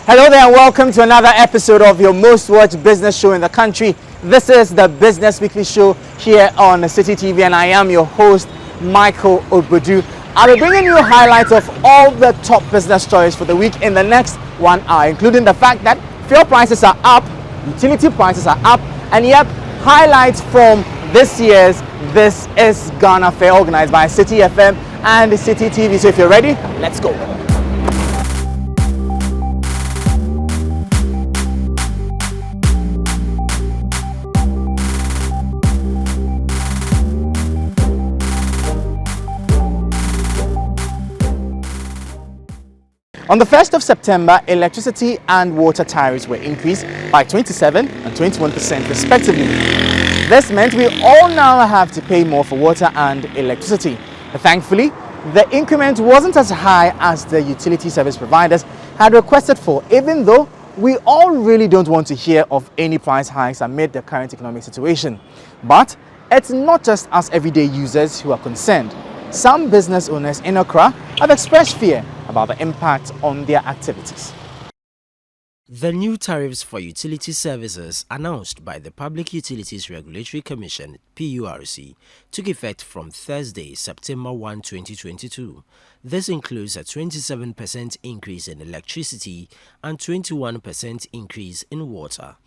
Hello there and welcome to another episode of your most watched business show in the country. This is the Business Weekly Show here on Citi TV and I am your host, Michael Obodu. I'll be bringing you highlights of all the top business stories for the week in the next 1 hour, including the fact that fuel prices are up, utility prices are up, and yet highlights from this year's This is Ghana Fair organized by Citi FM and Citi TV. So if you're ready, let's go. On the 1st of September, electricity and water tariffs were increased by 27 and 21% respectively. This meant we all now have to pay more for water and electricity. Thankfully, the increment wasn't as high as the utility service providers had requested for, even though we all really don't want to hear of any price hikes amid the current economic situation. But it's not just us everyday users who are concerned. Some business owners in Accra have expressed fear about the impact on their activities. The new tariffs for utility services announced by the Public Utilities Regulatory Commission (PURC) took effect from Thursday, September 1, 2022. This includes a 27% increase in electricity and 21% increase in water.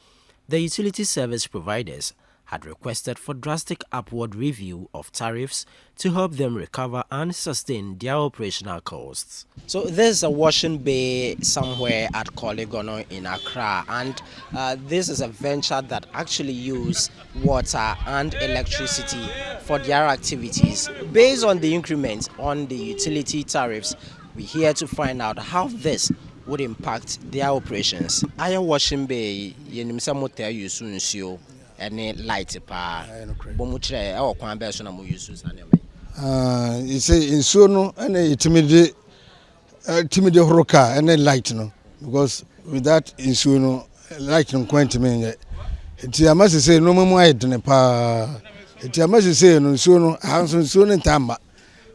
The utility service providers had requested for drastic upward review of tariffs to help them recover and sustain their operational costs. So there's a washing bay somewhere at Polygon in Accra, and this is a venture that actually uses water and electricity for their activities. Based on the increment on the utility tariffs, we're here to find out how this would impact their operations. Iron washing bay, any light pa bomutre e okwan be so na mo use na you say in so no any timide horoka any light no, because with that in so no light no kwenti me enti amase say no mamu ayedene pa enti amase say no so no hanso so no ntamba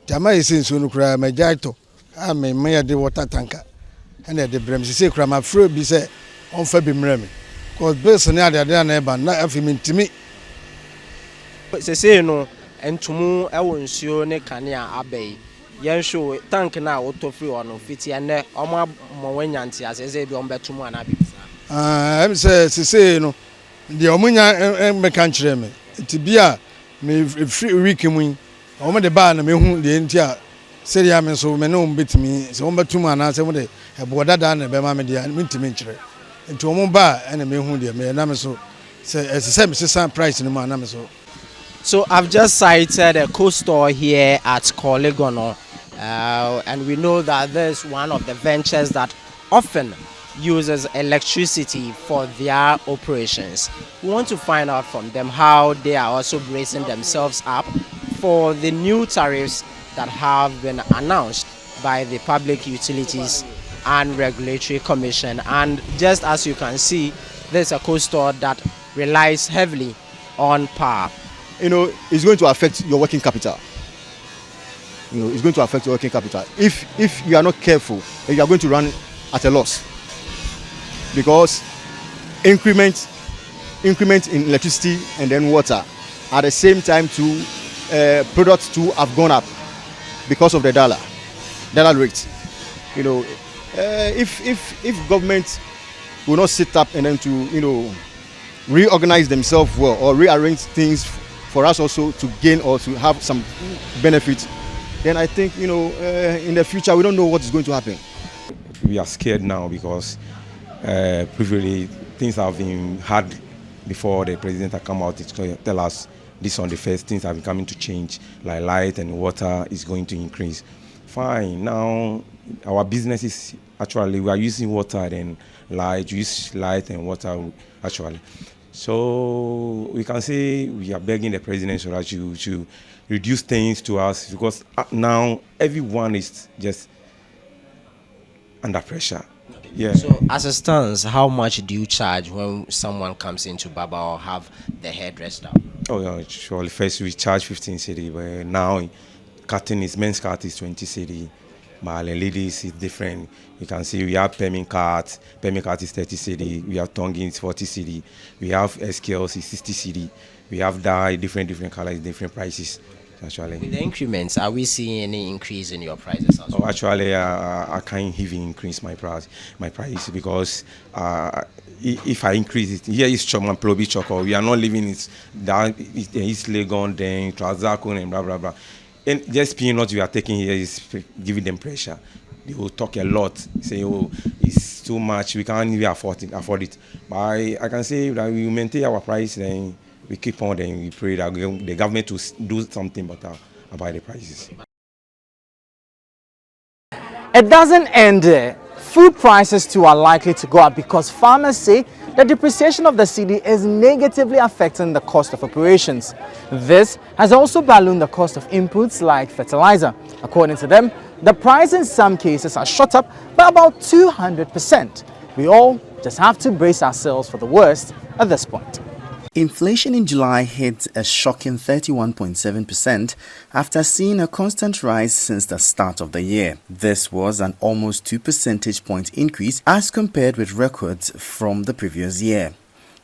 tama say so no kura majaito a me de water tanker and the brem say kura ma fro bi say on fa bi mreme. Because based on the neighbor, not having to me. But say no, and to move I won't show ne cania abbey. Yan show tank now auto free on fifty and Oma Mowenyanti as a be on better one abbey. I'm say no, the Omunya country me. To be a me free week win. Oma the bar and me who the entire say I mean so me no bit me, so on better one as somebody a border down and be mamma and minty mintre. Into a bar and me who dear me and so say as the same price in the man. So I've just cited a co-store here at Polygon, and we know that there's one of the ventures that often uses electricity for their operations. We want to find out from them how they are also bracing themselves up for the new tariffs that have been announced by the Public Utilities and Regulatory Commission. And just as you can see, there's a co-store that relies heavily on power. You know, it's going to affect your working capital. You know, it's going to affect your working capital. If you are not careful, you are going to run at a loss. Because increment in electricity and then water at the same time too, products too have gone up because of the dollar rate. You know, if government will not sit up and then to reorganize themselves well or rearrange things for us also to gain or to have some benefit, then I think in the future we don't know what is going to happen. We are scared now because previously things have been hard before the president had come out to tell us this on the first things have been coming to change, like light and water is going to increase. Fine, now our business is actually we are using water and light, use light and water actually. So we can say we are begging the president to reduce things to us because now everyone is just under pressure. Yeah. So as it stands, how much do you charge when someone comes into Baba or have the hairdresser? Oh yeah, surely first we charge 15 cedi, but now cutting is men's cut is 20 cedi. But the ladies is different. You can see we have payment cards. Payment card is 30 cedi. We have Tongin is 40 cedi. We have SKLs is 60 cedi. We have dye, different colors, different prices. Actually, With the increments, are we seeing any increase in your prices as well? oh, actually, I can't even increase my price because if I increase it, here is Choma Plobi Choco. We are not living it down East Legon, then Transaco, and blah blah blah. And just peanuts we are taking here is giving them pressure. They will talk a lot, say, "Oh, it's too much. We can't even afford it." But I can say that we maintain our price, then we keep on, then we pray that the government to do something better about the prices. It doesn't end there. Food prices too are likely to go up because farmers say the depreciation of the cedi is negatively affecting the cost of operations. This has also ballooned the cost of inputs like fertilizer. According to them, the price in some cases has shot up by about 200%. We all just have to brace ourselves for the worst at this point. Inflation in July hit a shocking 31.7% after seeing a constant rise since the start of the year. This was an almost 2 percentage point increase as compared with records from the previous year.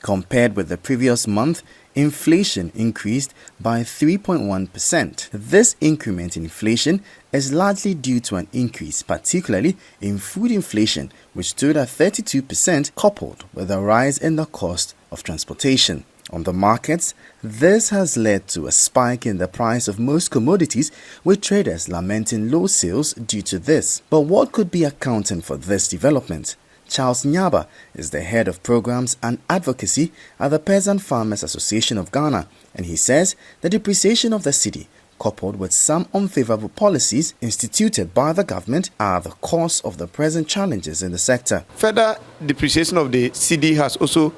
Compared with the previous month, inflation increased by 3.1%. This increment in inflation is largely due to an increase, particularly in food inflation, which stood at 32%, coupled with a rise in the cost of transportation. On the markets, this has led to a spike in the price of most commodities, with traders lamenting low sales due to this. But what could be accounting for this development? Charles Nyaba is the head of programs and advocacy at the Peasant Farmers Association of Ghana, and he says the depreciation of the cedi, coupled with some unfavorable policies instituted by the government, are the cause of the present challenges in the sector. Further depreciation of the cedi has also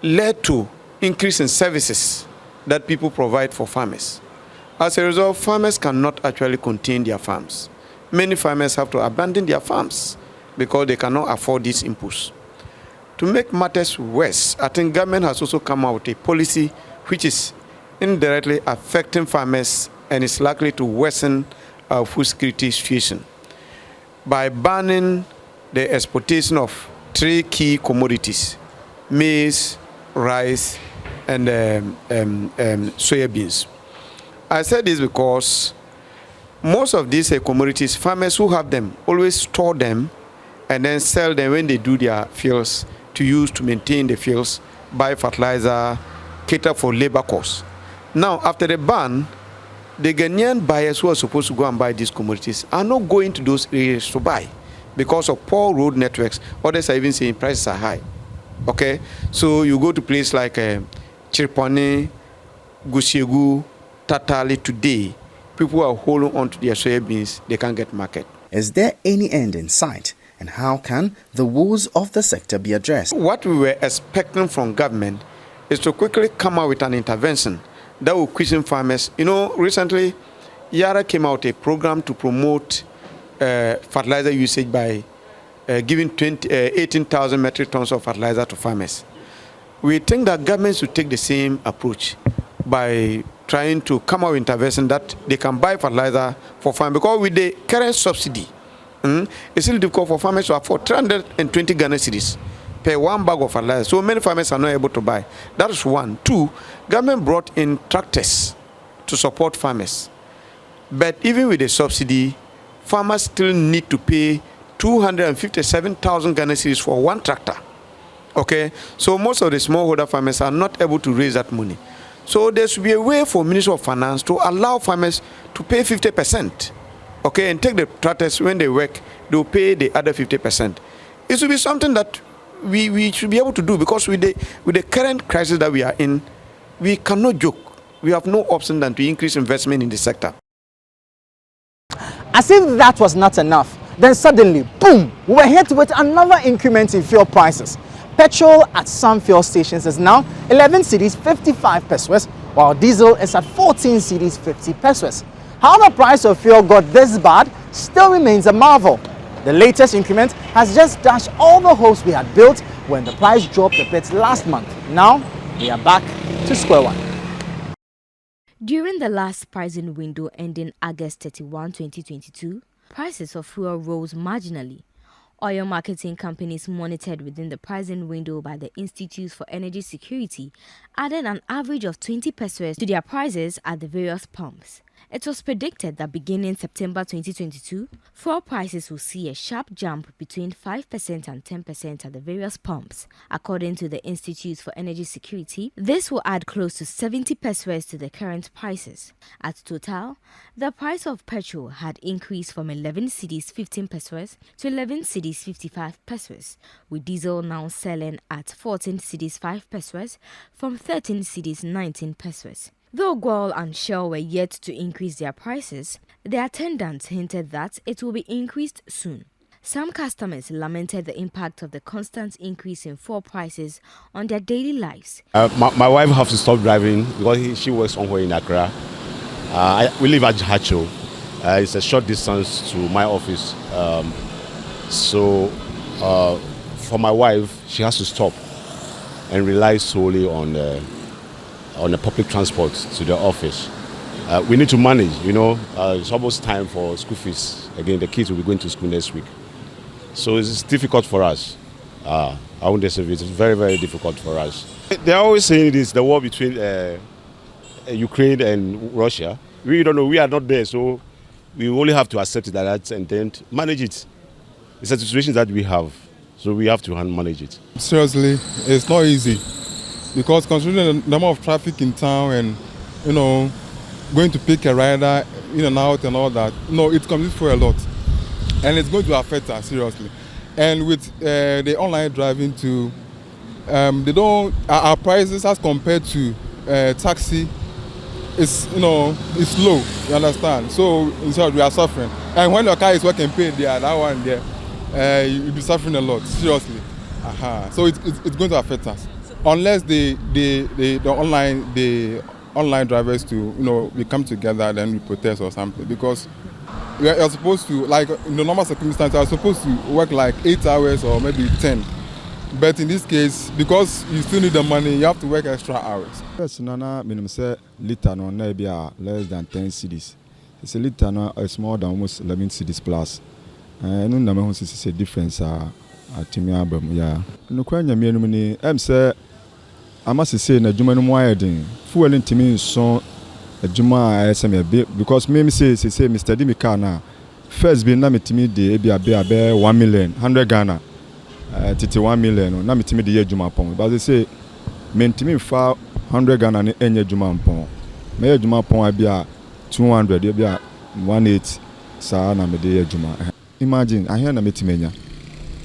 led to increase in services that people provide for farmers. As a result, farmers cannot actually contain their farms. Many farmers have to abandon their farms because they cannot afford these inputs. To make matters worse, I think government has also come out with a policy which is indirectly affecting farmers and is likely to worsen our food security situation by banning the exportation of 3 key commodities: maize, rice, and soybeans. I said this because most of these commodities, farmers who have them always store them and then sell them when they do their fields to use to maintain the fields, buy fertilizer, cater for labor costs. Now, after the ban, the Ghanaian buyers who are supposed to go and buy these commodities are not going to those areas to buy because of poor road networks. Others are even saying prices are high. Okay, so you go to places like Chirpone, Gusiegu, Tatali today, people are holding on to their soybeans, they can't get market. Is there any end in sight? And how can the woes of the sector be addressed? What we were expecting from government is to quickly come out with an intervention that will question farmers. You know, recently, Yara came out with a program to promote fertilizer usage by giving 18,000 metric tons of fertilizer to farmers. We think that governments should take the same approach by trying to come out with intervention that they can buy fertilizer for farmers, because with the current subsidy, it's still difficult for farmers to afford 320 Ghana cedis per 1 bag of fertilizer. So many farmers are not able to buy. That is one. Two, government brought in tractors to support farmers. But even with the subsidy, farmers still need to pay 257,000 Ghana cedis for 1 tractor. Okay, so most of the smallholder farmers are not able to raise that money. So there should be a way for Ministry of Finance to allow farmers to pay 50%. Okay, and take the tractors when they work, they'll pay the other 50%. It should be something that we should be able to do, because with the current crisis that we are in, we cannot joke. We have no option than to increase investment in the sector. As if that was not enough, then suddenly, boom, we were hit with another increment in fuel prices. Petrol at some fuel stations is now 11 cedis 55 pesos, while diesel is at 14 cedis 50 pesos. How the price of fuel got this bad still remains a marvel. The latest increment has just dashed all the hopes we had built when the price dropped a bit last month. Now, we are back to square one. During the last pricing window ending August 31, 2022, prices of fuel rose marginally. Oil marketing companies monitored within the pricing window by the Institute for Energy Security added an average of 20 pesos to their prices at the various pumps. It was predicted that beginning September 2022, fuel prices will see a sharp jump between 5% and 10% at the various pumps. According to the Institute for Energy Security, this will add close to 70 pesos to the current prices. At Total, the price of petrol had increased from 11 cedis 15 pesos to 11 cedis 55 pesos, with diesel now selling at 14 cedis 5 pesos from 13 cedis 19 pesos. Though Goil and Shell were yet to increase their prices, the attendants hinted that it will be increased soon. Some customers lamented the impact of the constant increase in fuel prices on their daily lives. My wife has to stop driving because she works somewhere in Accra. We live at Hacho. It's a short distance to my office. So for my wife, she has to stop and rely solely on the public transport to the office. We need to manage, it's almost time for school fees. Again, the kids will be going to school next week. So it's difficult for us. I won't say it's very, very difficult for us. They're always saying it is the war between Ukraine and Russia. We don't know, we are not there, so we only have to accept that and then manage it. It's a situation that we have, so we have to manage it. Seriously, it's not easy. Because considering the number of traffic in town and, going to pick a rider in and out and all that, it comes for a lot. And it's going to affect us seriously. And with the online driving too, our prices as compared to taxi, it's low, you understand? So in short, we are suffering. And when your car is working paid there, that one there, you'll be suffering a lot, seriously. So it's going to affect us. Unless the online drivers we come together, then we protest or something, because we are supposed to, like in the normal circumstances, are supposed to work like 8 hours or maybe 10. But in this case, because you still need the money, you have to work extra hours. Yes, minimum say liter no maybe less than 10 cedis. It's a liter no it's more than almost 11 cedis plus. No na me it's a difference atimi abam yeah. No kwanya me no ni say I must say na adwuma no mo ayedin fuel ntimi nso adwuma ayesem be because me say Mr. Dimika na first be na metimi de be 1 million 100 Ghana titi 1 million na metimi de adwuma pon but they say me ntimi fa 100 Ghana ne enye adwuma pon me adwuma pon abia 200 be 180 sa na me de adwuma imagine ahia na metimi nya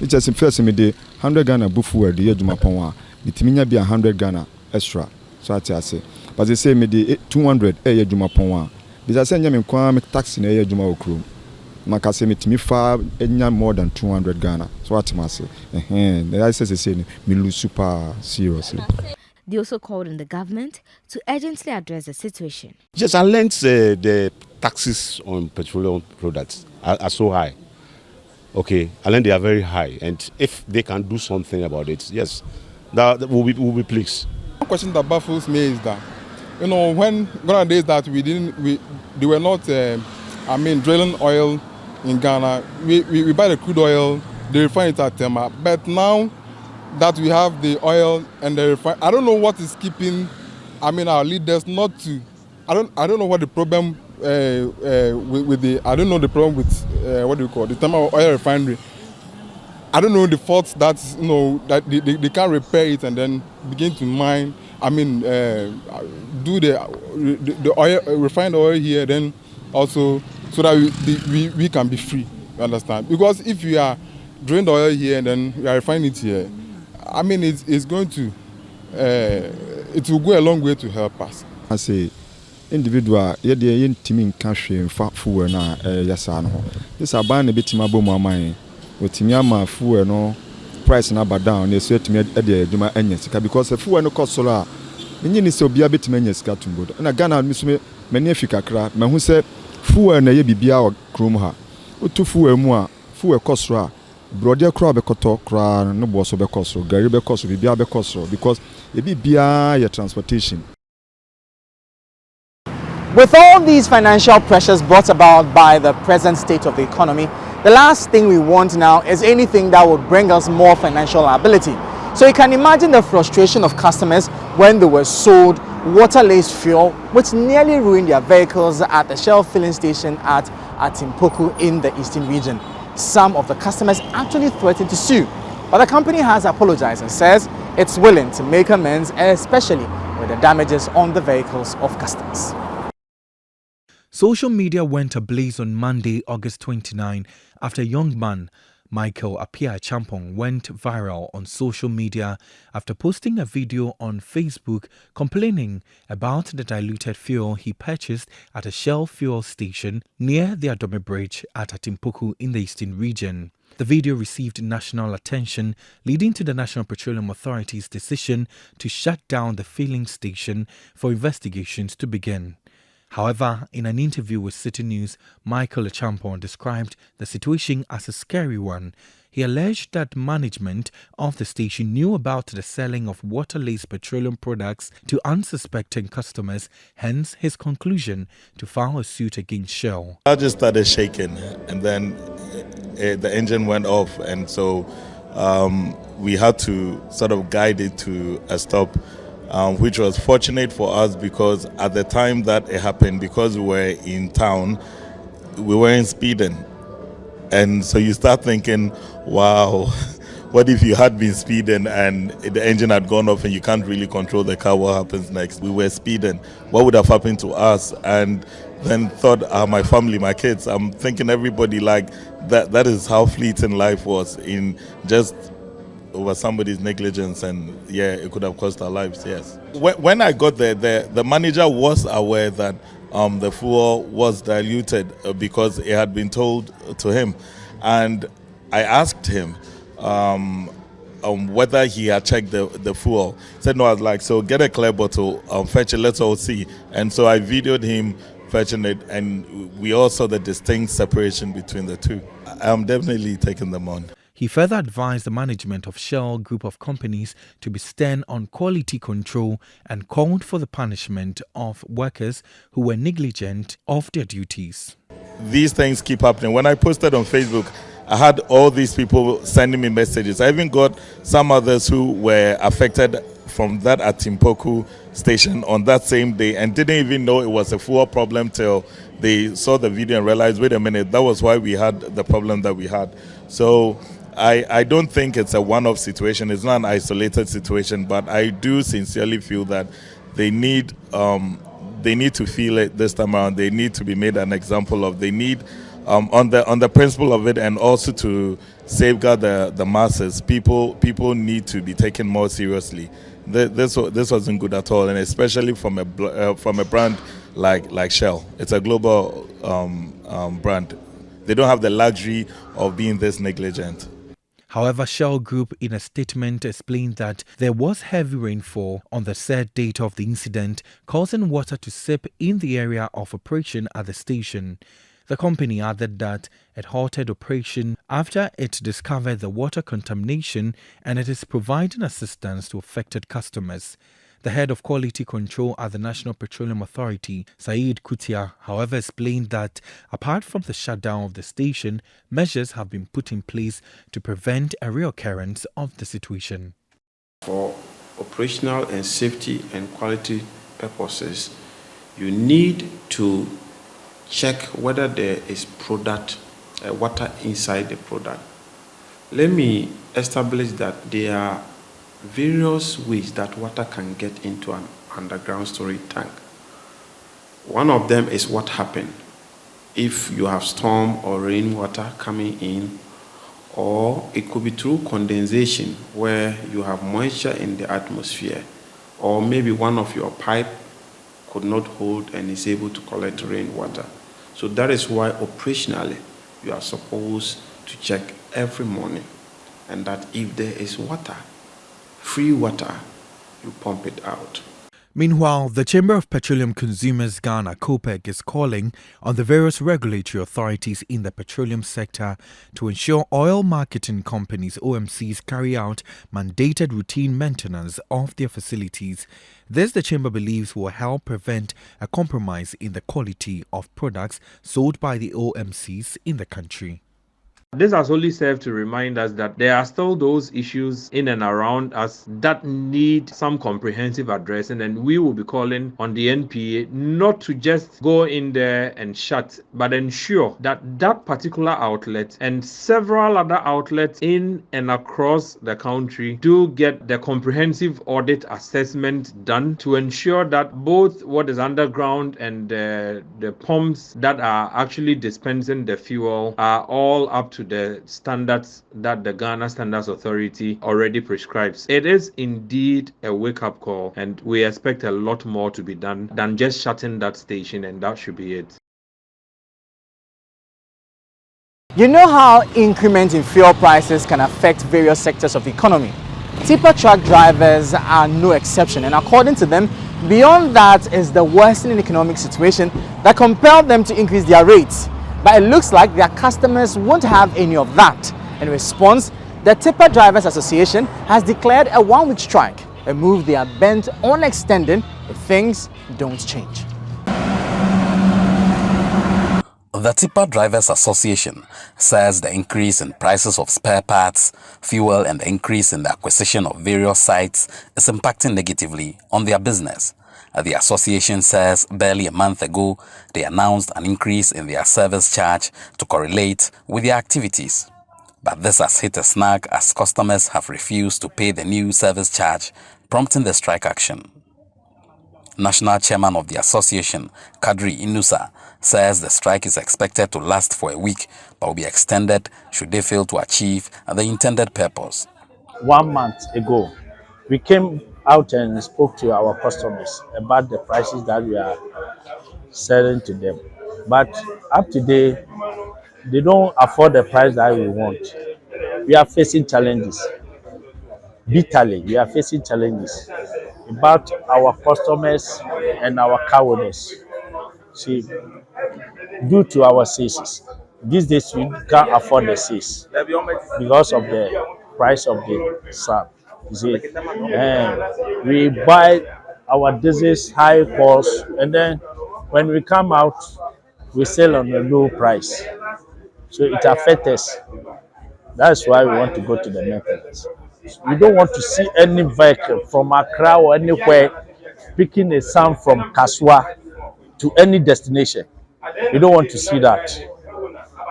it just first me de 100 Ghana bufu de adwuma pon a mitiminya be 100 Ghana extra so I say but they say me the 200 adwuma pon a because say nya me kwa me taxi na adwuma okrom maka say mitimi fa enya more than 200 Ghana so what I say I say me lose super seriously. They also called on the government to urgently address the situation. Yes, I learned the taxes on petroleum products are so high. Okay, I learned they are very high, and if they can do something about it, yes, that will be pleased. One question that baffles me is that, when Ghana days that they were not, drilling oil in Ghana. We buy the crude oil, they refine it at Tema. But now that we have the oil and the refine, I don't know what is keeping, our leaders not to. I don't know what the problem with the. I don't know the problem with what do you call the Tema oil refinery. I don't know the faults that that they can't repair it and then begin to mine. Do the oil, refine the oil here, then also so that we can be free. You understand? Because if you are drilling the oil here and then we are refining it here, it's going to it will go a long way to help us. I say individual ye dey ntimi nka hwe mfa fuwe na yesa no. This aban na betima bom aman. Otimi ama fuwe no price na ba down na so etimi e dey adwuma anya sika because fuwe no cost so a enyi ni se obia betima anya sika tumbo. Na Ghana misume mani afika kra mahu se fuwe na ye bibia o krom ha. Otu fuwe mu a fuwe cost so a brother kra be koto kra no bo so be cost so gari be cost so bibia be cost so because e bibia ye transportation. With all these financial pressures brought about by the present state of the economy, the last thing we want now is anything that would bring us more financial liability. So you can imagine the frustration of customers when they were sold water-laced fuel, which nearly ruined their vehicles at the Shell filling station at Atimpoku in the eastern region. Some of the customers actually threatened to sue, but the company has apologized and says it's willing to make amends, especially with the damages on the vehicles of customers. Social media went ablaze on Monday, August 29, after a young man, Michael Apia Champong, went viral on social media after posting a video on Facebook complaining about the diluted fuel he purchased at a Shell fuel station near the Adome Bridge at Atimpoku in the eastern region. The video received national attention, leading to the National Petroleum Authority's decision to shut down the filling station for investigations to begin. However, in an interview with Citi News, Michael Champong described the situation as a scary one. He alleged that management of the station knew about the selling of water-laced petroleum products to unsuspecting customers, hence his conclusion to file a suit against Shell. I just started shaking, and then the engine went off, and so we had to sort of guide it to a stop. Which was fortunate for us because at the time that it happened, because we were in town, we weren't speeding. And so you start thinking, wow, what if you had been speeding and the engine had gone off and you can't really control the car? What happens next? We were speeding. What would have happened to us? And then thought, my family, my kids, I'm thinking everybody like that is how fleeting life was in just over somebody's negligence, and yeah, it could have cost our lives. Yes. When I got there, the manager was aware that the fuel was diluted because it had been told to him, and I asked him whether he had checked the fuel. He said no. I was like, so get a clear bottle, fetch it, let's all see. And so I videoed him fetching it, and we all saw the distinct separation between the two. I'm definitely taking them on. He further advised the management of Shell Group of companies to be stern on quality control and called for the punishment of workers who were negligent of their duties. These things keep happening. When I posted on Facebook, I had all these people sending me messages. I even got some others who were affected from that Atimpoku station on that same day and didn't even know it was a fuel problem till they saw the video and realized, wait a minute, that was why we had the problem that we had. So I don't think it's a one-off situation. It's not an isolated situation, but I do sincerely feel that they need to feel it this time around. They need to be made an example of. They need on the principle of it, and also to safeguard the masses. People need to be taken more seriously. This wasn't good at all, and especially from a brand like Shell. It's a global brand. They don't have the luxury of being this negligent. However, Shell Group in a statement explained that there was heavy rainfall on the said date of the incident, causing water to seep in the area of operation at the station. The company added that it halted operation after it discovered the water contamination, and it is providing assistance to affected customers. The head of quality control at the National Petroleum Authority, Saeed Kutia, however, explained that apart from the shutdown of the station, measures have been put in place to prevent a reoccurrence of the situation. For operational and safety and quality purposes, you need to check whether there is water inside the product. Let me establish that there are various ways that water can get into an underground storage tank. One of them is what happened if you have storm or rainwater coming in, or it could be through condensation where you have moisture in the atmosphere, or maybe one of your pipe could not hold and is able to collect rainwater. So that is why operationally you are supposed to check every morning, and that if there is water, free water, you pump it out. Meanwhile, the Chamber of Petroleum Consumers Ghana (COPEC) is calling on the various regulatory authorities in the petroleum sector to ensure oil marketing companies (OMCs) carry out mandated routine maintenance of their facilities. This, the Chamber believes, will help prevent a compromise in the quality of products sold by the OMCs in the country. This has only served to remind us that there are still those issues in and around us that need some comprehensive addressing, and we will be calling on the NPA not to just go in there and shut, but ensure that that particular outlet and several other outlets in and across the country do get the comprehensive audit assessment done to ensure that both what is underground and the pumps that are actually dispensing the fuel are all up to the standards that the Ghana Standards Authority already prescribes. It is indeed a wake-up call, and we expect a lot more to be done than just shutting that station, and that should be it. You know how increment in fuel prices can affect various sectors of the economy. Tipper truck drivers are no exception, and according to them, beyond that is the worsening economic situation that compelled them to increase their rates. But it looks like their customers won't have any of that. In response, the Tipper Drivers Association has declared a one-week strike, a move they are bent on extending if things don't change. The Tipper Drivers Association says the increase in prices of spare parts, fuel, and the increase in the acquisition of various sites is impacting negatively on their business. The association says barely a month ago, they announced an increase in their service charge to correlate with their activities. But this has hit a snag as customers have refused to pay the new service charge, prompting the strike action. National Chairman of the association, Kadri Inusa, says the strike is expected to last for a week but will be extended should they fail to achieve the intended purpose. 1 month ago, we came out and spoke to our customers about the prices that we are selling to them. But up to date, they don't afford the price that we want. We are facing challenges. Bitterly, we are facing challenges about our customers and our cowardice. See, due to our sales, these days we can't afford the sales because of the price of the sand. You see, and we buy our disease high cost, and then when we come out, we sell on a low price. So it affects us. That's why we want to go to the maintenance. We don't want to see any vehicle from Accra or anywhere picking a sand from Kaswa to any destination. We don't want to see that.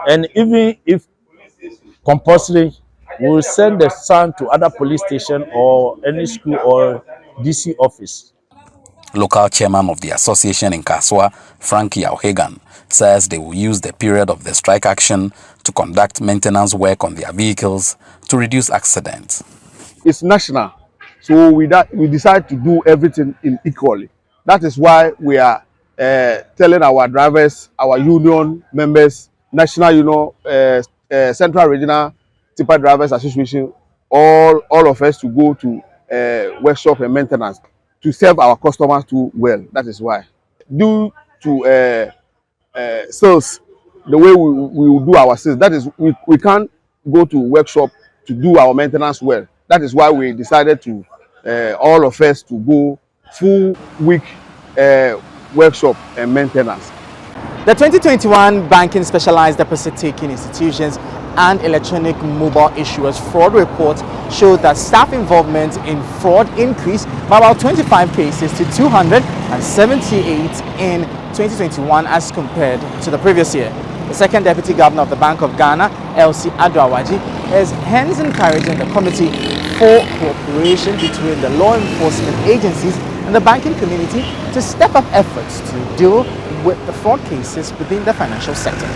And even if compulsory, we will send the sand to other police station or any school or DC office. Local chairman of the association in Kaswa, Frankie Auhegan, says they will use the period of the strike action to conduct maintenance work on their vehicles to reduce accidents. It's national, so we decide to do everything equally. That is why we are telling our drivers, our union members, national, central regional Tipper Drivers Association, all of us to go to workshop and maintenance to serve our customers too well. That is why. Due to sales, the way we will do our sales, that is, we can't go to workshop to do our maintenance well. That is why we decided to, all of us to go full week workshop and maintenance. The 2021 Banking Specialized Deposit Taking Institutions and Electronic Mobile Issuers Fraud Report showed that staff involvement in fraud increased by about 25 cases to 278 in 2021 as compared to the previous year. The second Deputy Governor of the Bank of Ghana, LC Adoawaji, is hence encouraging the committee for cooperation between the law enforcement agencies and the banking community to step up efforts to deal with the fraud cases within the financial sector.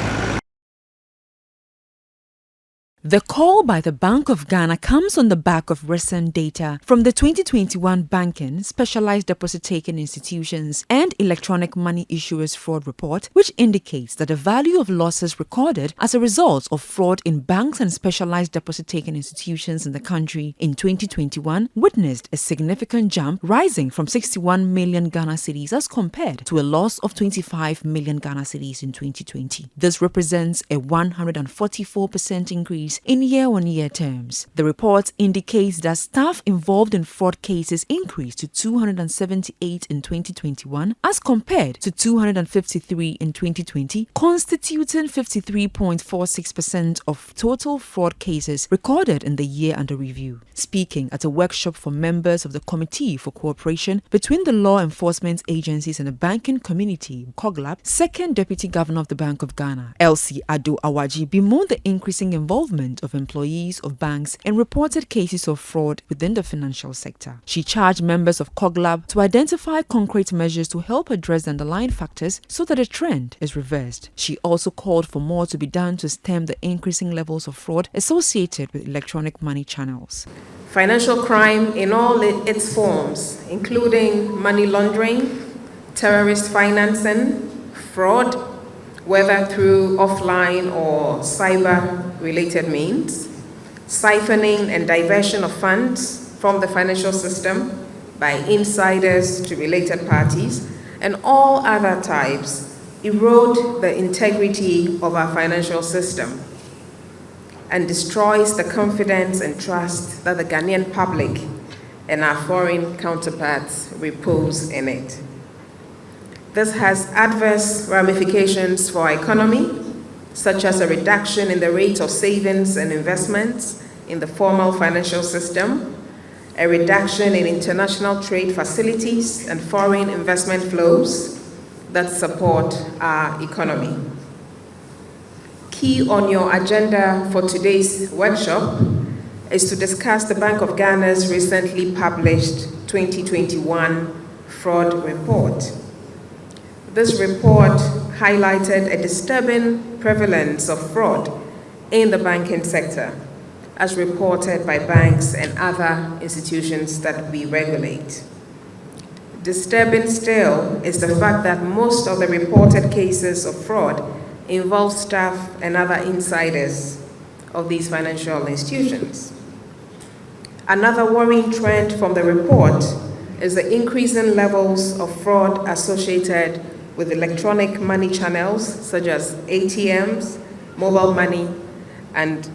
The call by the Bank of Ghana comes on the back of recent data from the 2021 Banking, Specialized Deposit-Taking Institutions and Electronic Money Issuers Fraud Report, which indicates that the value of losses recorded as a result of fraud in banks and specialized deposit-taking institutions in the country in 2021 witnessed a significant jump, rising from 61 million Ghana cedis as compared to a loss of 25 million Ghana cedis in 2020. This represents a 144% increase in year-on-year terms. The report indicates that staff involved in fraud cases increased to 278 in 2021 as compared to 253 in 2020, constituting 53.46% of total fraud cases recorded in the year under review. Speaking at a workshop for members of the Committee for Cooperation between the Law Enforcement Agencies and the Banking Community, COGLAB, Second Deputy Governor of the Bank of Ghana, Elsie Ado-Awaji, bemoaned the increasing involvement of employees of banks in reported cases of fraud within the financial sector. She charged members of COGLAB to identify concrete measures to help address the underlying factors so that the trend is reversed. She also called for more to be done to stem the increasing levels of fraud associated with electronic money channels. Financial crime in all its forms, including money laundering, terrorist financing, fraud, whether through offline or cyber-related means, siphoning and diversion of funds from the financial system by insiders to related parties, and all other types erode the integrity of our financial system and destroys the confidence and trust that the Ghanaian public and our foreign counterparts repose in it. This has adverse ramifications for our economy, such as a reduction in the rate of savings and investments in the formal financial system, a reduction in international trade facilities and foreign investment flows that support our economy. Key on your agenda for today's workshop is to discuss the Bank of Ghana's recently published 2021 fraud report. This report highlighted a disturbing prevalence of fraud in the banking sector, as reported by banks and other institutions that we regulate. Disturbing still is the fact that most of the reported cases of fraud involve staff and other insiders of these financial institutions. Another worrying trend from the report is the increasing levels of fraud associated with electronic money channels such as ATMs, mobile money, and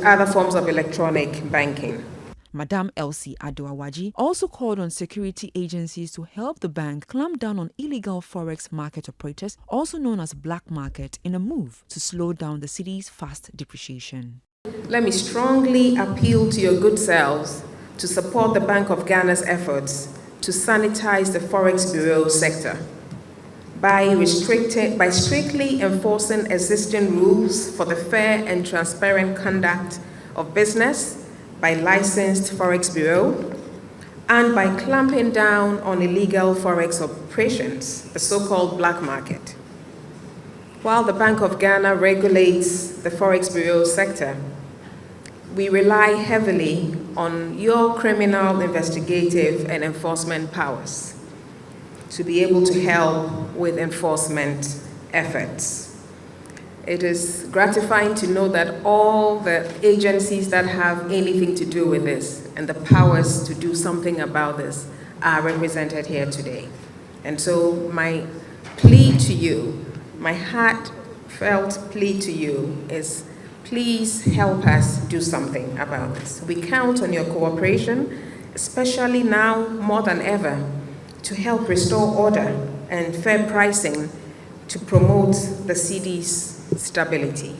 other forms of electronic banking. Madam Elsie Ado-Awaji also called on security agencies to help the bank clamp down on illegal forex market operators, also known as black market, in a move to slow down the city's fast depreciation. Let me strongly appeal to your good selves to support the Bank of Ghana's efforts to sanitize the forex bureau sector by strictly enforcing existing rules for the fair and transparent conduct of business by licensed forex bureau, and by clamping down on illegal forex operations, the so-called black market. While the Bank of Ghana regulates the forex bureau sector, we rely heavily on your criminal investigative and enforcement powers to be able to help with enforcement efforts. It is gratifying to know that all the agencies that have anything to do with this and the powers to do something about this are represented here today. And so my plea to you, my heartfelt plea to you is, please help us do something about this. We count on your cooperation, especially now more than ever, to help restore order and fair pricing to promote the cedi's stability.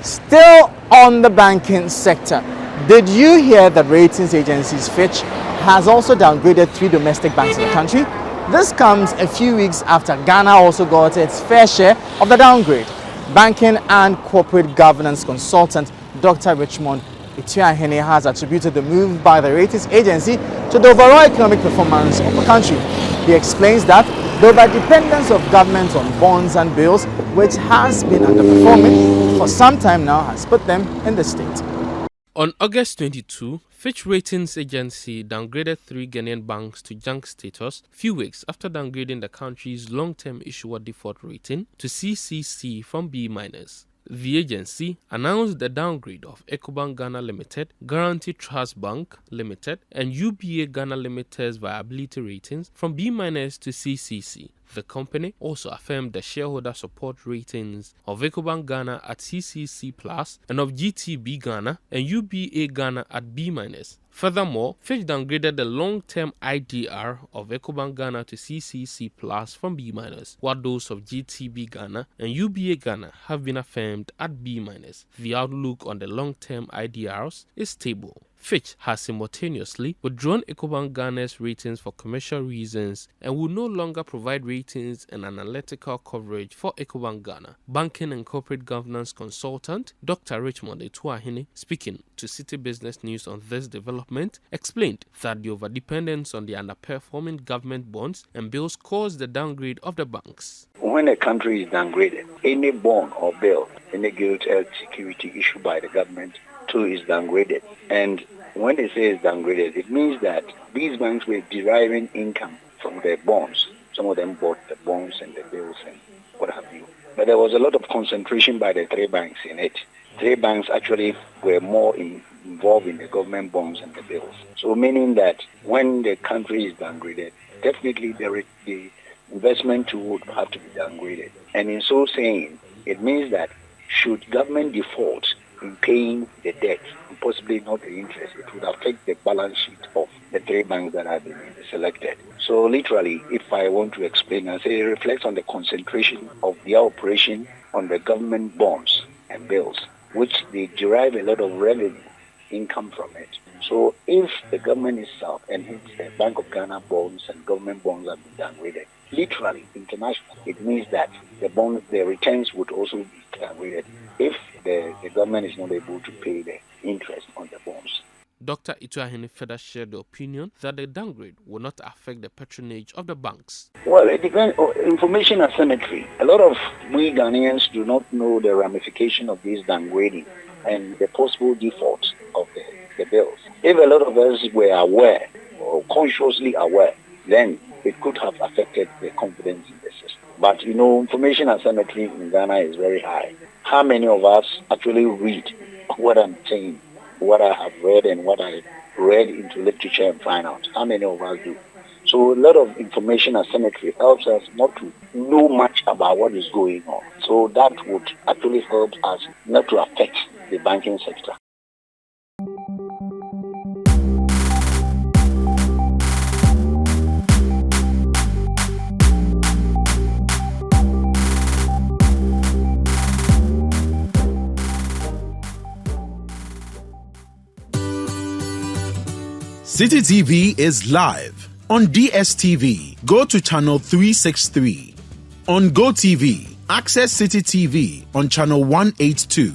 Still on the banking sector, did you hear that ratings agencies Fitch has also downgraded 3 domestic banks in the country? This comes a few weeks after Ghana also got its fair share of the downgrade. Banking and corporate governance consultant Dr. Richmond Ituahene has attributed the move by the ratings agency to the overall economic performance of the country. He explains that The overdependence of government on bonds and bills, which has been underperforming for some time now, has put them in this state. On August 22, Fitch Ratings Agency downgraded 3 Ghanaian banks to junk status few weeks after downgrading the country's long-term issuer default rating to CCC from B-. The agency announced the downgrade of Ecobank Ghana Limited, Guarantee Trust Bank Limited, and UBA Ghana Limited's viability ratings from B- to CCC. The company also affirmed the shareholder support ratings of Ecobank Ghana at CCC Plus and of GTB Ghana and UBA Ghana at B-. Furthermore, Fitch downgraded the long-term IDR of Ecobank Ghana to CCC Plus from B-, while those of GTB Ghana and UBA Ghana have been affirmed at B-. The outlook on the long-term IDRs is stable. Fitch has simultaneously withdrawn Ecobank Ghana's ratings for commercial reasons and will no longer provide ratings and analytical coverage for Ecobank Ghana. Banking and corporate governance consultant Dr. Richmond Etuahene, speaking to Citi Business News on this development, explained that the overdependence on the underperforming government bonds and bills caused the downgrade of the banks. When a country is downgraded, any bond or bill, any guaranteed security issued by the government too is downgraded. And when they say it's downgraded, it means that these banks were deriving income from their bonds. Some of them bought the bonds and the bills and what have you. But there was a lot of concentration by the 3 banks in it. 3 banks actually were more involved in the government bonds and the bills. So meaning that when the country is downgraded, definitely the investment too would have to be downgraded. And in so saying, it means that should government default in paying the debt, and possibly not the interest, it would affect the balance sheet of the 3 banks that have been selected. So literally, if I want to explain, I say it reflects on the concentration of their operation on the government bonds and bills, which they derive a lot of revenue income from it. So if the government itself and hence the Bank of Ghana bonds and government bonds have been downgraded, literally, international, it means that the returns would also be downgraded if the government is not able to pay the interest on the bonds. Dr. Ituahene further shared the opinion that the downgrade will not affect the patronage of the banks. Well, it depends. Information asymmetry. A lot of we Ghanaians do not know the ramification of this downgrading and the possible default of the bills. If a lot of us were aware or consciously aware, then it could have affected the confidence in the system. But information asymmetry in Ghana is very high. How many of us actually read what I'm saying, what I have read and what I read into literature and find out? How many of us do? So a lot of information asymmetry helps us not to know much about what is going on. So that would actually help us not to affect the banking sector. Citi TV is live on DSTV. Go to channel 363. On GoTV, access Citi TV on channel 182.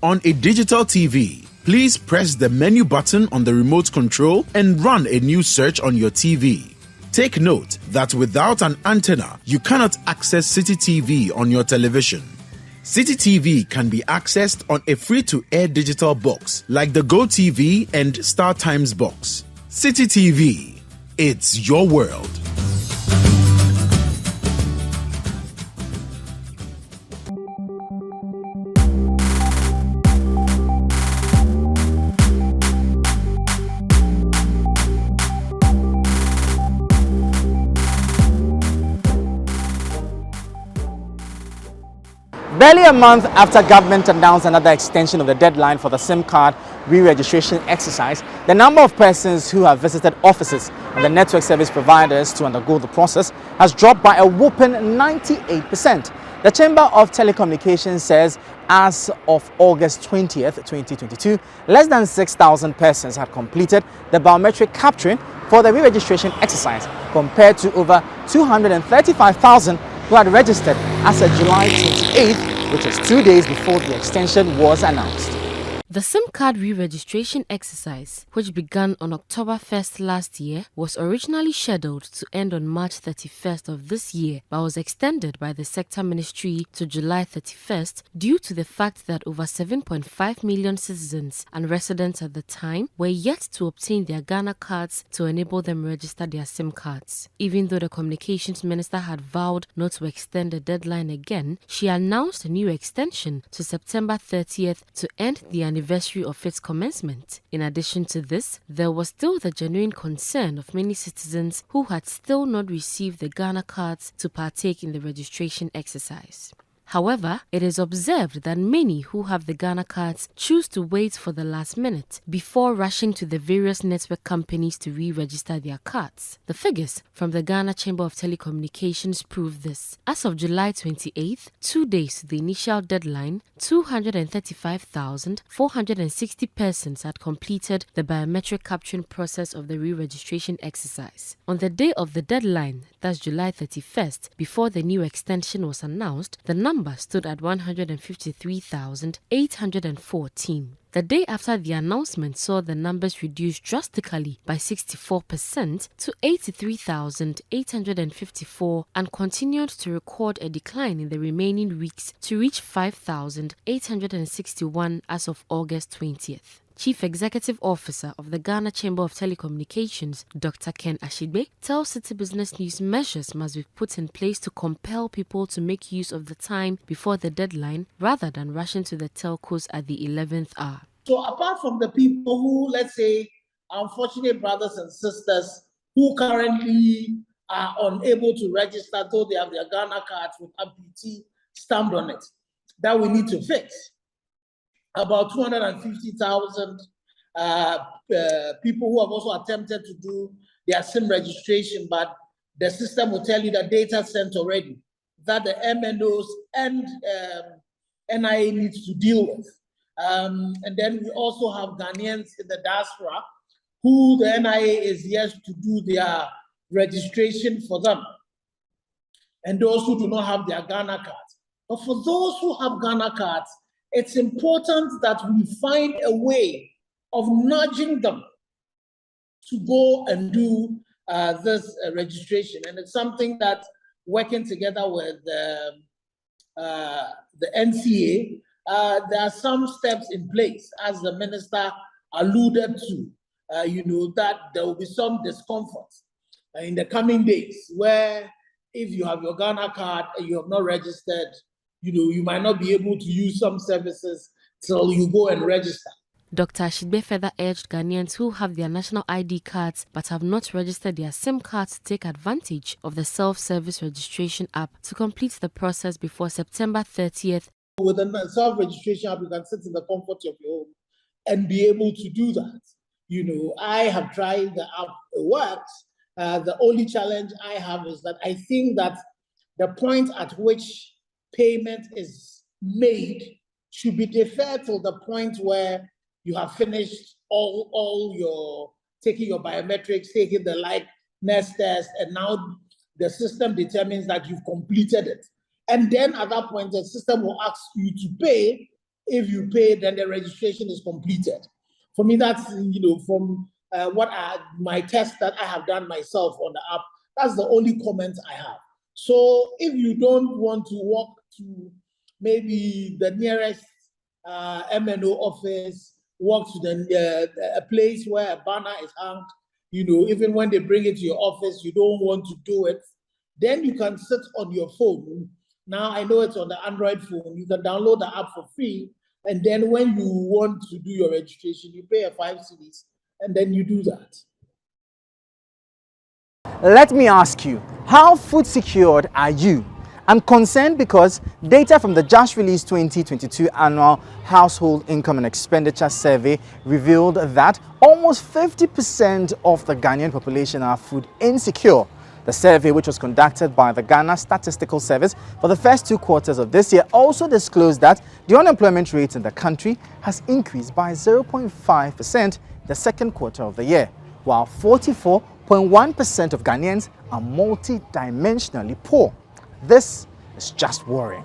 On a digital TV, please press the menu button on the remote control and run a new search on your TV. Take note that without an antenna, you cannot access Citi TV on your television. Citi TV can be accessed on a free-to-air digital box like the GoTV and StarTimes box. Citi TV, it's your world. Barely a month after government announced another extension of the deadline for the SIM card re-registration exercise, the number of persons who have visited offices and the network service providers to undergo the process has dropped by a whopping 98%. The Chamber of Telecommunications says as of August 20th, 2022, less than 6,000 persons had completed the biometric capturing for the re-registration exercise compared to over 235,000 who had registered as of July 28th, which was 2 days before the extension was announced. The SIM card re-registration exercise, which began on October 1st last year, was originally scheduled to end on March 31st of this year, but was extended by the sector ministry to July 31st due to the fact that over 7.5 million citizens and residents at the time were yet to obtain their Ghana cards to enable them register their SIM cards. Even though the communications minister had vowed not to extend the deadline again, she announced a new extension to September 30th to end the anniversary of its commencement. In addition to this, there was still the genuine concern of many citizens who had still not received the Ghana cards to partake in the registration exercise. However, it is observed that many who have the Ghana cards choose to wait for the last minute before rushing to the various network companies to re-register their cards. The figures from the Ghana Chamber of Telecommunications prove this. As of July 28th, 2 days to the initial deadline, 235,460 persons had completed the biometric capturing process of the re-registration exercise. On the day of the deadline, that's July 31st, before the new extension was announced, the number stood at 153,814. The day after the announcement saw the numbers reduced drastically by 64% to 83,854 and continued to record a decline in the remaining weeks to reach 5,861 as of August 20th. Chief Executive Officer of the Ghana Chamber of Telecommunications, Dr. Ken Ashigbe, tells Citi Business News measures must be put in place to compel people to make use of the time before the deadline rather than rushing to the telcos at the 11th hour. So apart from the people who, let's say, unfortunate brothers and sisters who currently are unable to register though they have their Ghana cards with MPT stamped on it, that we need to fix. About 250,000 people who have also attempted to do their SIM registration, but the system will tell you that data sent already, that the MNOs and NIA needs to deal with. And then we also have Ghanaians in the diaspora who the NIA is yet to do their registration for them, and those who do not have their Ghana cards. But for those who have Ghana cards, it's important that we find a way of nudging them to go and do this registration. And it's something that working together with the NCA, there are some steps in place, as the minister alluded to, that there will be some discomfort in the coming days, where if you have your Ghana card and you have not registered, you might not be able to use some services till you go and register. Dr. Ashigbe further urged Ghanaians who have their national ID cards but have not registered their SIM cards to take advantage of the self-service registration app to complete the process before September 30th. With a self-registration app, you can sit in the comfort of your home and be able to do that. I have tried the app, it works. The only challenge I have is that I think that the point at which payment is made should be deferred till the point where you have finished all your taking your biometrics, taking the likeness test, and now the system determines that you've completed it. And then at that point, the system will ask you to pay. If you pay, then the registration is completed. For me, that's, from my test that I have done myself on the app, that's the only comment I have. So if you don't want to walk to maybe the nearest MNO office, walk to a place where a banner is hung, even when they bring it to your office, you don't want to do it, then you can sit on your phone. Now I know it's on the Android phone. You can download the app for free, and then when you want to do your registration, you pay a 5 cedis, and then you do that. Let me ask you, how food secured are you? I'm concerned because data from the just released 2022 Annual Household Income and Expenditure Survey revealed that almost 50% of the Ghanaian population are food insecure. The survey, which was conducted by the Ghana Statistical Service for the first 2 quarters of this year, also disclosed that the unemployment rate in the country has increased by 0.5% the second quarter of the year, while 44.1% of Ghanaians are multi-dimensionally poor. This is just worrying.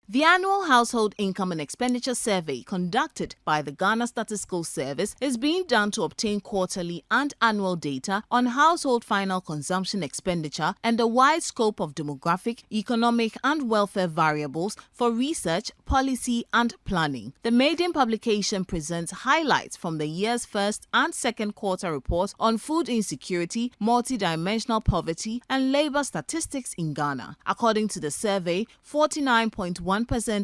The annual Household Income and Expenditure Survey conducted by the Ghana Statistical Service is being done to obtain quarterly and annual data on household final consumption expenditure and a wide scope of demographic, economic and welfare variables for research, policy and planning. The maiden publication presents highlights from the year's first and second quarter report on food insecurity, multidimensional poverty and labor statistics in Ghana. According to the survey, 49.1%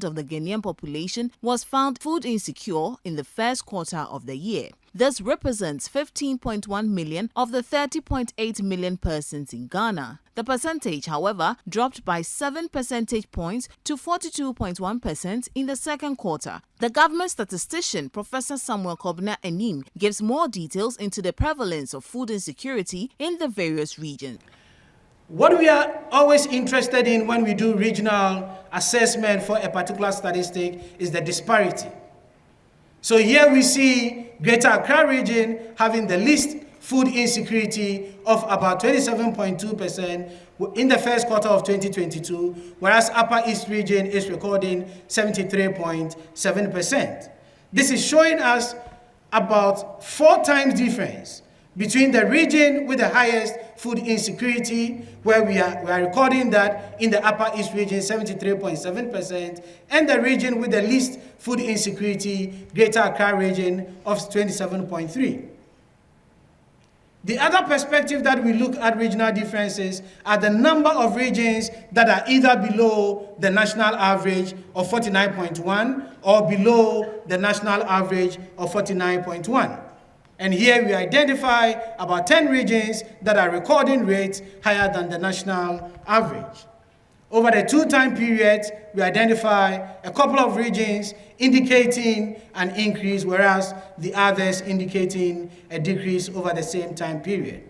of the Ghanaian population was found food insecure in the first quarter of the year. This represents 15.1 million of the 30.8 million persons in Ghana. The percentage, however, dropped by 7 percentage points to 42.1% in the second quarter. The government statistician, Professor Samuel Kobna Enim, gives more details into the prevalence of food insecurity in the various regions. What we are always interested in when we do regional assessment for a particular statistic is the disparity. So here we see Greater Accra region having the least food insecurity of about 27.2% in the first quarter of 2022, whereas Upper East region is recording 73.7%. This is showing us about 4 times difference between the region with the highest food insecurity, where we are recording that in the Upper East region, 73.7%, and the region with the least food insecurity, Greater Accra region, of 27.3%. The other perspective that we look at regional differences are the number of regions that are either below the national average of 49.1 or below the national average of 49.1. And here we identify about 10 regions that are recording rates higher than the national average. Over the 2-time period, we identify a couple of regions indicating an increase, whereas the others indicating a decrease over the same time period.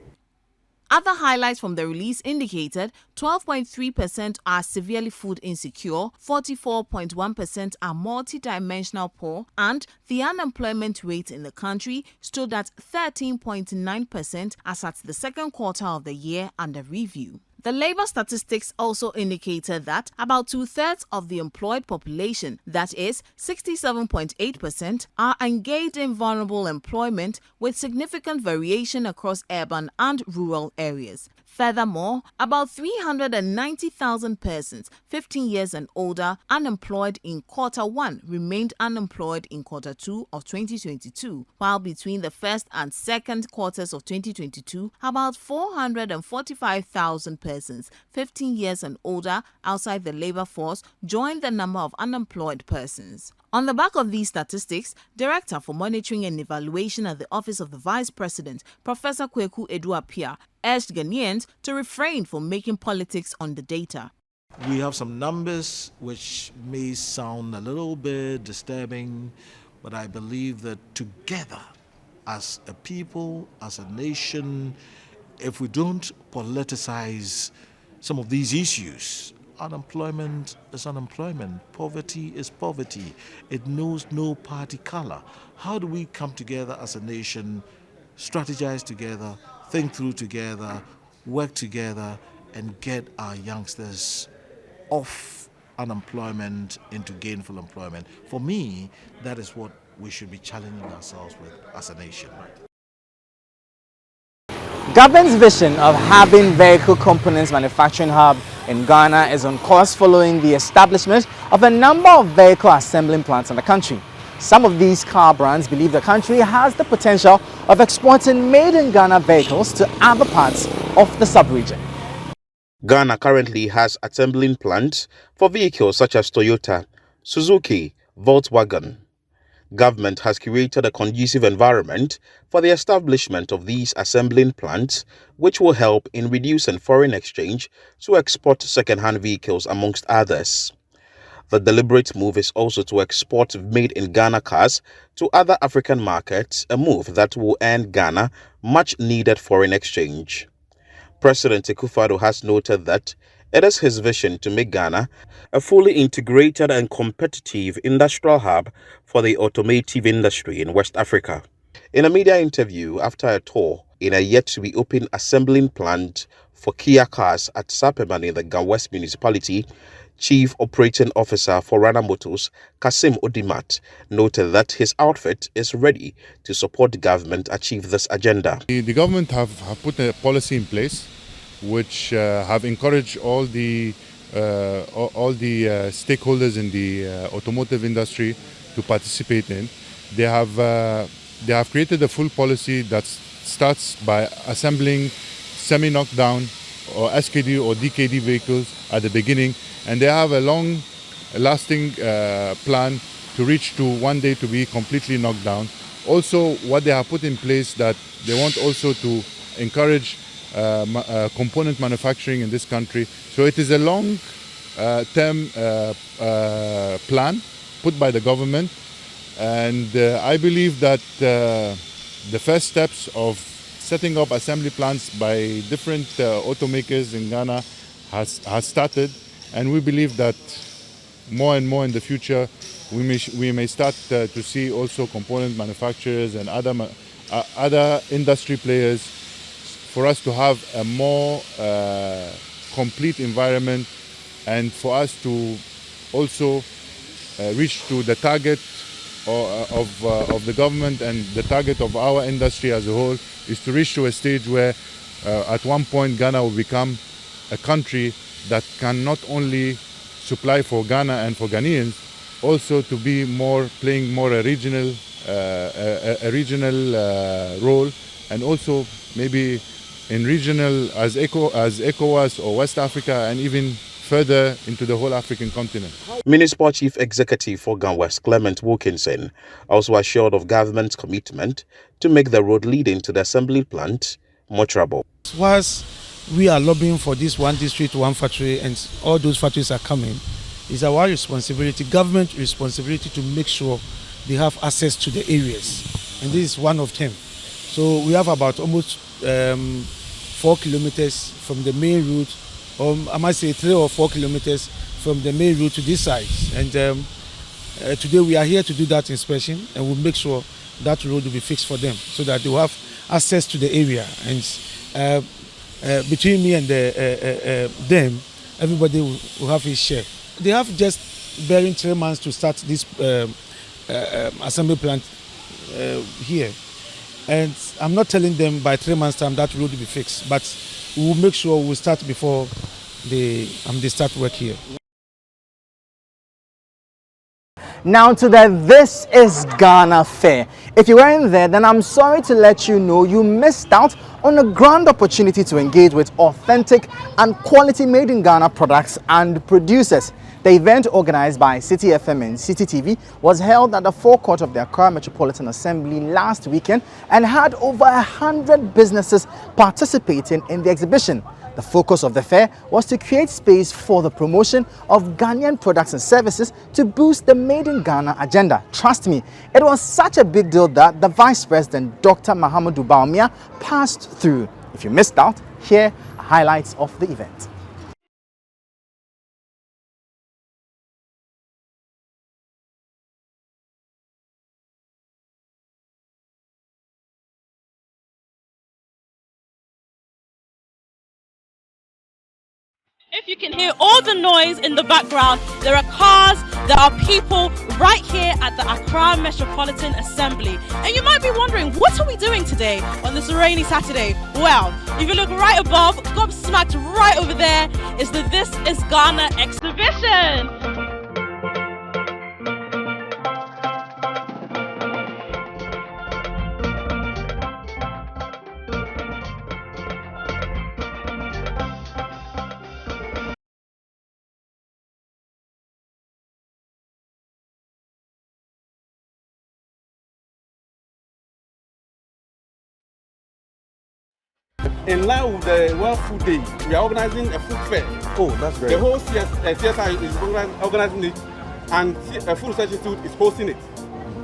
Other highlights from the release indicated 12.3% are severely food insecure, 44.1% are multidimensional poor, and the unemployment rate in the country stood at 13.9% as at the second quarter of the year under review. The labor statistics also indicated that about 2/3 of the employed population, that is 67.8%, are engaged in vulnerable employment with significant variation across urban and rural areas. Furthermore, about 390,000 persons 15 years and older unemployed in quarter 1 remained unemployed in quarter 2 of 2022, while between the first and second quarters of 2022, about 445,000 persons 15 years and older outside the labor force joined the number of unemployed persons. On the back of these statistics, Director for Monitoring and Evaluation at the Office of the Vice President, Professor Kweku Edu-Apia, urged Ghanaians to refrain from making politics on the data. We have some numbers which may sound a little bit disturbing, but I believe that together, as a people, as a nation, if we don't politicize some of these issues, unemployment is unemployment, poverty is poverty. It knows no party color. How do we come together as a nation, strategize together, think through together, work together, and get our youngsters off unemployment into gainful employment? For me, that is what we should be challenging ourselves with as a nation. Government's vision of having vehicle components manufacturing hub in Ghana is on course following the establishment of a number of vehicle assembling plants in the country. Some of these car brands believe the country has the potential of exporting made-in-Ghana vehicles to other parts of the sub-region. Ghana currently has assembling plants for vehicles such as Toyota, Suzuki, Volkswagen. Government has created a conducive environment for the establishment of these assembling plants, which will help in reducing foreign exchange to export second-hand vehicles, amongst others. The deliberate move is also to export made-in-Ghana cars to other African markets, a move that will earn Ghana much-needed foreign exchange. President Akufo-Addo has noted that it is his vision to make Ghana a fully integrated and competitive industrial hub for the automotive industry in West Africa. In a media interview after a tour in a yet-to-be-open assembling plant for Kia cars at Sapemani in the Ga West municipality, Chief Operating Officer for Rana Motors, Kasim Odimat, noted that his outfit is ready to support the government achieve this agenda. The government have put a policy in place which have encouraged all the stakeholders in the automotive industry to participate in. They have created a full policy that starts by assembling semi-knockdown or SKD or DKD vehicles at the beginning, and they have a long-lasting plan to reach to one day to be completely knocked down. Also, what they have put in place that they want also to encourage component manufacturing in this country. So it is a long-term plan put by the government, and I believe that the first steps of setting up assembly plants by different automakers in Ghana has started, and we believe that more and more in the future we may start to see also component manufacturers and other industry players for us to have a more complete environment, and for us to also reach to the target of the government and the target of our industry as a whole is to reach to a stage where at one point Ghana will become a country that can not only supply for Ghana and for Ghanaians, also to be playing more a regional role, and also maybe in regional as ECOWAS or West Africa, and even further into the whole African continent. Municipal Chief Executive for Ghana West, Clement Wilkinson, also assured of government's commitment to make the road leading to the assembly plant motorable. Whilst we are lobbying for this one district, one factory, and all those factories are coming, it's our responsibility, government responsibility, to make sure they have access to the areas, and this is one of them. So we have about almost 4 kilometers from the main route, or I might say 3 or 4 kilometers from the main route to this side. And today we are here to do that inspection, and we'll make sure that road will be fixed for them so that they will have access to the area. And between me and them, everybody will have his share. They have just barely 3 months to start this assembly plant here. And I'm not telling them by 3 months' time that road will be fixed, but we will make sure we'll start before they start work here. Now to the This is Ghana Fair. If you weren't there, then I'm sorry to let you know you missed out on a grand opportunity to engage with authentic and quality made in Ghana products and producers. The event, organized by Citi FM and Citi TV, was held at the forecourt of the Accra Metropolitan Assembly last weekend and had over 100 businesses participating in the exhibition. The focus of the fair was to create space for the promotion of Ghanaian products and services to boost the Made in Ghana agenda. Trust me, it was such a big deal that the Vice President, Dr. Mahamudu Bawumia, passed through. If you missed out, here are highlights of the event. If you can hear all the noise in the background, there are cars, there are people right here at the Accra Metropolitan Assembly. And you might be wondering, what are we doing today on this rainy Saturday? Well, if you look right above, gobsmacked right over there, is the This is Ghana exhibition. In line with the World Food Day, we are organizing a food fair. Oh, that's great. The whole CSI is organizing it, and a Food Research Institute is hosting it.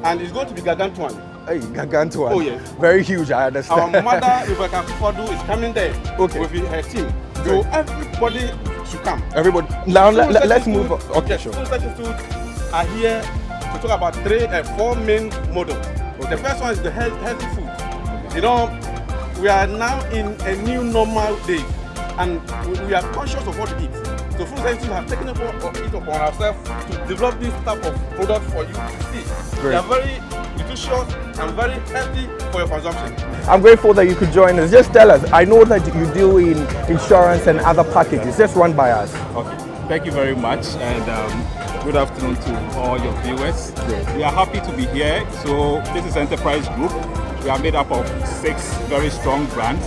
And it's going to be gargantuan. Hey, gargantuan. Oh, yes. Very huge, I understand. Our mother, Rebecca Kufodu, is coming there with her team. Great. So everybody should come. Everybody. Now, let's move on. Okay, yes, sure. Food Research Institute are here to talk about 4 main models. Okay. The first one is the healthy food. Okay. You know, we are now in a new normal day, and we are conscious of what to eat. So food safety have taken it upon ourselves to develop this type of product for you to see. They are very nutritious and very healthy for your consumption. I'm grateful that you could join us. Just tell us, I know that you deal in insurance and other packages. Just run by us. Okay, thank you very much, and good afternoon to all your viewers. We are happy to be here. So this is Enterprise Group. We are made up of 6 very strong brands.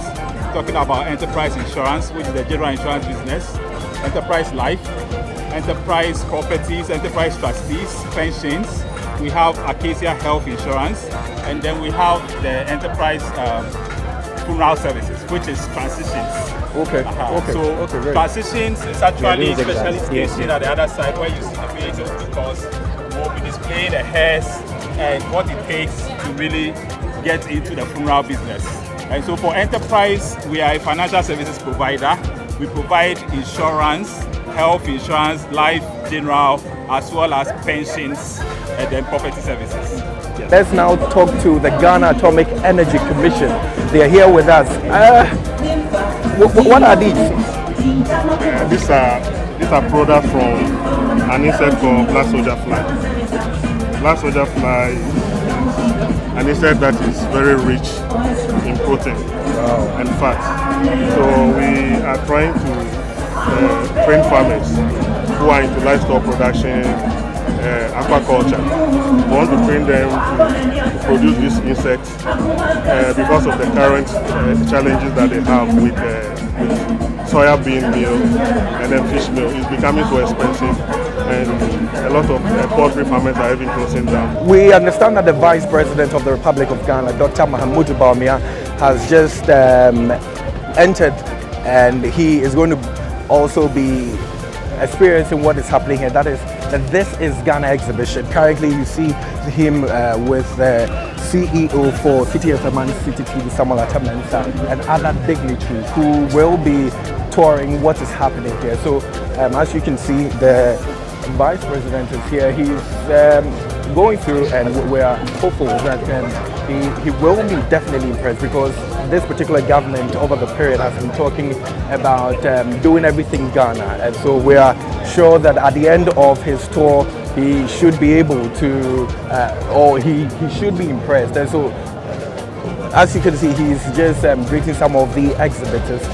Talking about Enterprise Insurance, which is the general insurance business, Enterprise Life, Enterprise Properties, Enterprise Trustees, Pensions. We have Acacia Health Insurance, and then we have the Enterprise Funeral Services, which is Transitions. Okay. So great. Transitions is actually specially Yes, stationed at the other side where you see the vehicles, because we'll be displaying the hearse and what it takes to really get into the funeral business. And so for Enterprise, we are a financial services provider. We provide insurance, health insurance, life, general, as well as pensions and then property services. Yes. Let's now talk to the Ghana Atomic Energy Commission. They are here with us. What are these? These are products from an insect called black soldier fly. Black soldier fly is an insect that is very rich in protein and fat. So we are trying to train farmers who are into livestock production, aquaculture. We want to train them to produce these insects because of the current challenges that they have with soya bean meal and then fish meal. It's becoming so expensive, and a lot of poultry farmers are even closing down. We understand that the Vice President of the Republic of Ghana, Dr. Mahamudu Bawumia, has just entered, and he is going to also be experiencing what is happening here. That is that this is Ghana exhibition. Currently you see him with the CEO for Citi and Citi, Samuel Atamensa, and other dignitaries who will be touring what is happening here. So as you can see, the Vice President is here. He's going through, and we are hopeful that he will be definitely impressed, because this particular government over the period has been talking about doing everything Ghana, and so we are sure that at the end of his tour he should be able to, or he should be impressed. And so as you can see, he's just greeting some of the exhibitors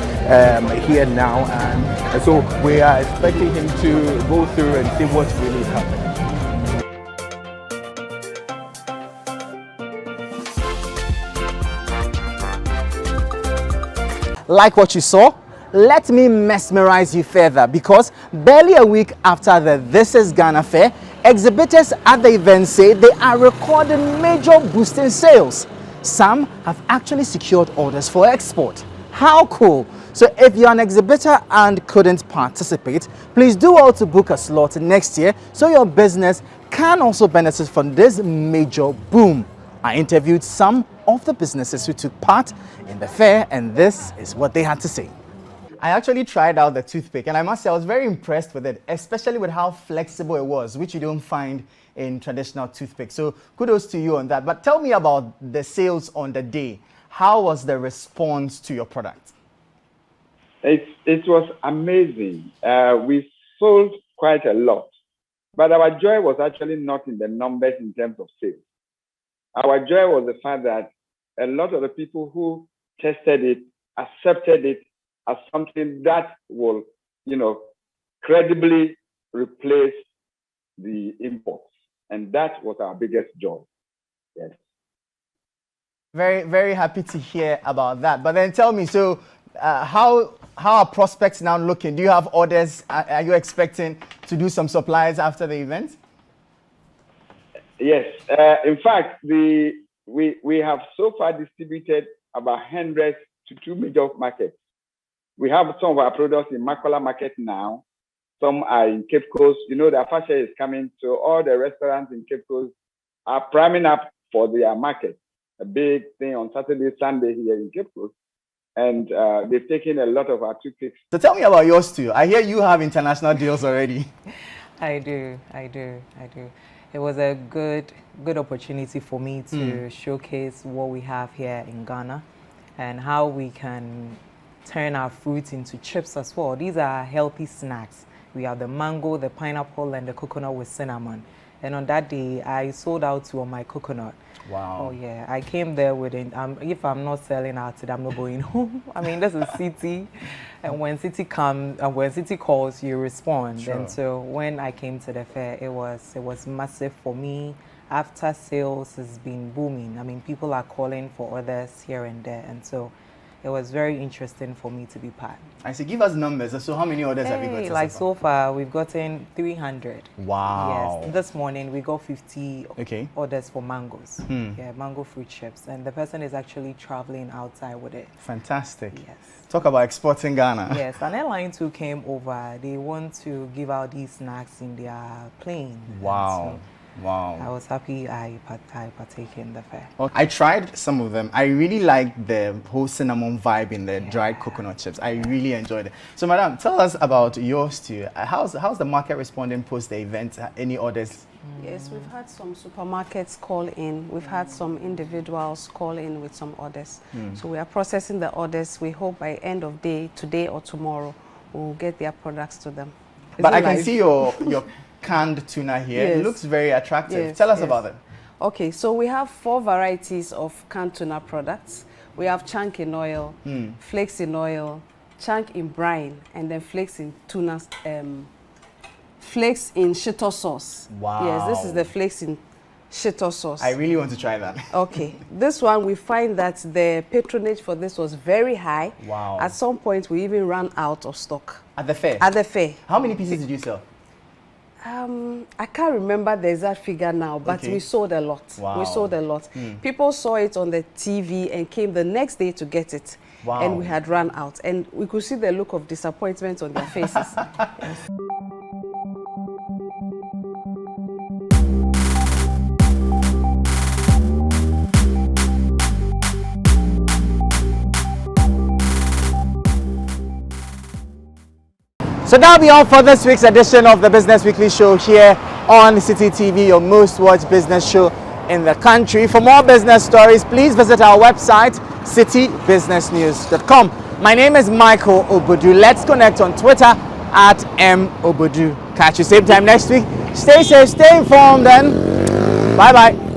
here now, and so we are expecting him to go through and see what's really happening. Like what you saw? Let me mesmerize you further, because barely a week after the This is Ghana Fair, exhibitors at the event say they are recording major boost in sales. Some have actually secured orders for export. How cool! So if you're an exhibitor and couldn't participate, please do well to book a slot next year so your business can also benefit from this major boom. I interviewed some of the businesses who took part in the fair, and this is what they had to say. I actually tried out the toothpick, and I must say I was very impressed with it, especially with how flexible it was, which you don't find in traditional toothpicks. So kudos to you on that. But tell me about the sales on the day. How was the response to your product? It was amazing. We sold quite a lot, but our joy was actually not in the numbers in terms of sales. Our joy was the fact that a lot of the people who tested it accepted it as something that will, credibly replace the imports. And that was our biggest joy. Yes. Very, very happy to hear about that. But then tell me, so how are prospects now looking? Do you have orders? Are you expecting to do some supplies after the event? Yes. In fact, we have so far distributed about 100 to 2 major markets. We have some of our products in Makola Market now. Some are in Cape Coast. The Afasha is coming, so all the restaurants in Cape Coast are priming up for their market. A big thing on Saturday, Sunday here in Cape Coast. And they've taken a lot of our toothpicks. So tell me about yours too. I hear you have international deals already. I do. It was a good opportunity for me to showcase what we have here in Ghana and how we can turn our fruits into chips as well. These are healthy snacks, We have the mango, the pineapple, and the coconut with cinnamon. And on that day, I sold out on my coconut. Wow. Oh yeah, I came there with it. If I'm not selling out it, I'm not going home. I mean, this is Citi, and when Citi comes and when Citi calls, you respond. Sure. And so when I came to the fair, it was massive for me. After sales has been booming. I mean, people are calling for orders here and there, and so it was very interesting for me to be part. I say, give us numbers. So how many orders have you got? Like so far, we've gotten 300. Wow. Yes. This morning we got 50 orders for mangoes. Yeah, mango fruit chips, and the person is actually traveling outside with it. Fantastic. Yes. Talk about exporting Ghana. Yes, an airline too came over. They want to give out these snacks in their plane. Wow. Wow. I was happy I partake in the fair. I tried some of them. I really liked the whole cinnamon vibe in the dried coconut chips. I really enjoyed it. So, madam, tell us about yours too. How's the market responding post the event? Any orders? Yes, we've had some supermarkets call in. We've had some individuals call in with some orders. So we are processing the orders. We hope by end of day, today or tomorrow, we'll get their products to them. But I can see your canned tuna here. Yes. It looks very attractive. Yes, Tell us yes. about it. Okay, so we have 4 varieties of canned tuna products. We have chunk in oil, flakes in oil, chunk in brine, and then flakes in tuna, flakes in shito sauce. Wow. Yes, this is the flakes in shito sauce. I really want to try that. Okay, this one we find that the patronage for this was very high. Wow. At some point we even ran out of stock. At the fair? At the fair. How many pieces did you sell? I can't remember the exact figure now, but we sold a lot. Wow. We sold a lot. People saw it on the TV and came the next day to get it. Wow. And we had run out. And we could see the look of disappointment on their faces. Yes. So that'll be all for this week's edition of the Business Weekly Show here on Citi TV, your most watched business show in the country. For more business stories, please visit our website, citibusinessnews.com. My name is Michael Obodu. Let's connect on Twitter at @mobodu. Catch you same time next week. Stay safe, stay informed, and bye-bye.